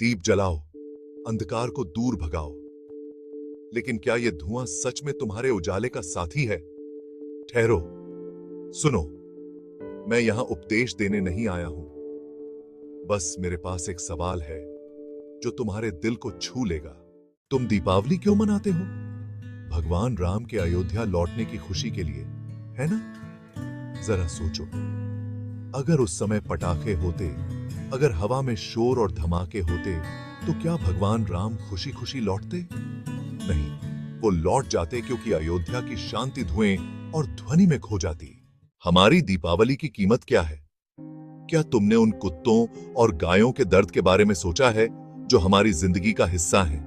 दीप जलाओ, अंधकार को दूर भगाओ। लेकिन क्या यह धुआं सच में तुम्हारे उजाले का साथी है? ठहरो, सुनो। मैं यहां उपदेश देने नहीं आया हूं। बस मेरे पास एक सवाल है जो तुम्हारे दिल को छू लेगा। तुम दीपावली क्यों मनाते हो? भगवान राम के अयोध्या लौटने की खुशी के लिए, है ना? जरा सोचो, अगर उस समय पटाखे होते, अगर हवा में शोर और धमाके होते, तो क्या भगवान राम खुशी खुशी लौटते? नहीं, वो लौट जाते क्योंकि अयोध्या की शांति धुएं और ध्वनि में खो जाती। हमारी दीपावली की कीमत क्या है? क्या तुमने उन कुत्तों और गायों के दर्द के बारे में सोचा है जो हमारी जिंदगी का हिस्सा हैं?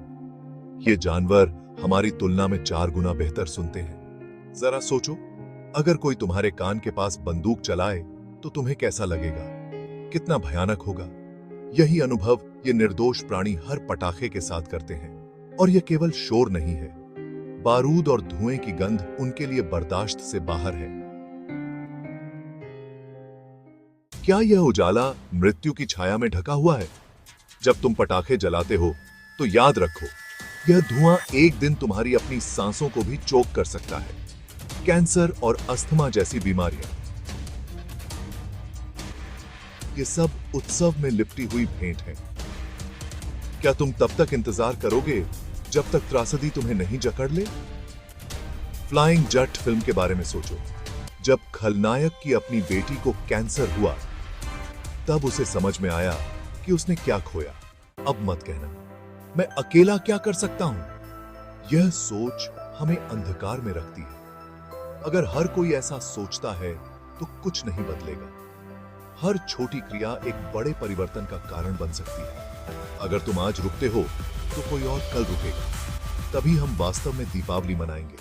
ये जानवर हमारी तुलना में 4 गुना बेहतर सुनते हैं। जरा सोचो, अगर कोई तुम्हारे कान के पास बंदूक चलाए तो तुम्हें कैसा लगेगा? कितना भयानक होगा। यही अनुभव ये निर्दोष प्राणी हर पटाखे के साथ करते हैं। और यह केवल शोर नहीं है, बारूद और धुएं की गंध उनके लिए बर्दाश्त से बाहर है। क्या यह उजाला मृत्यु की छाया में ढका हुआ है? जब तुम पटाखे जलाते हो तो याद रखो, यह धुआं एक दिन तुम्हारी अपनी सांसों को भी चोक कर सकता है। कैंसर और अस्थमा जैसी बीमारियां, ये सब उत्सव में लिपटी हुई भेंट है। क्या तुम तब तक इंतजार करोगे जब तक त्रासदी तुम्हें नहीं जकड़ ले? फ्लाइंग जट फिल्म के बारे में सोचो। जब खलनायक की अपनी बेटी को कैंसर हुआ, तब उसे समझ में आया कि उसने क्या खोया। अब मत कहना, मैं अकेला क्या कर सकता हूं। यह सोच हमें अंधकार में रखती है। अगर हर कोई ऐसा सोचता है तो कुछ नहीं बदलेगा। हर छोटी क्रिया एक बड़े परिवर्तन का कारण बन सकती है। अगर तुम आज रुकते हो तो कोई और कल रुकेगा। तभी हम वास्तव में दीपावली मनाएंगे।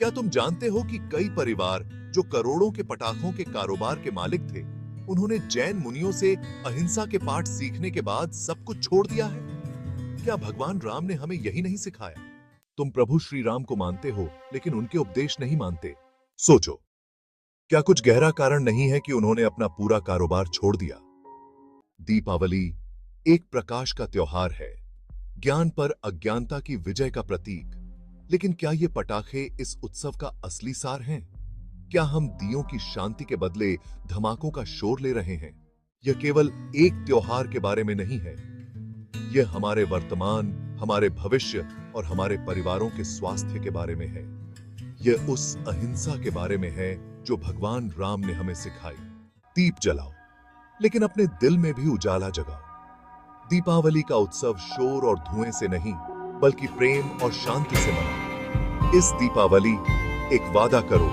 क्या तुम जानते हो कि कई परिवार जो करोड़ों के पटाखों के कारोबार के मालिक थे, उन्होंने जैन मुनियों से अहिंसा के पाठ सीखने के बाद सब कुछ छोड़ दिया है? क्या भगवान राम ने हमें यही नहीं सिखाया? तुम प्रभु श्री राम को मानते हो लेकिन उनके उपदेश नहीं मानते। सोचो, क्या कुछ गहरा कारण नहीं है कि उन्होंने अपना पूरा कारोबार छोड़ दिया? दीपावली एक प्रकाश का त्योहार है, ज्ञान पर अज्ञानता की विजय का प्रतीक। लेकिन क्या ये पटाखे इस उत्सव का असली सार हैं? क्या हम दियों की शांति के बदले धमाकों का शोर ले रहे हैं? यह केवल एक त्योहार के बारे में नहीं है। यह हमारे वर्तमान, हमारे भविष्य और हमारे परिवारों के स्वास्थ्य के बारे में है। यह उस अहिंसा के बारे में है जो भगवान राम ने हमें सिखाई। दीप जलाओ, लेकिन अपने दिल में भी उजाला जगाओ। दीपावली का उत्सव शोर और धुएं से नहीं, बल्कि प्रेम और शांति से मनाओ। इस दीपावली एक वादा करो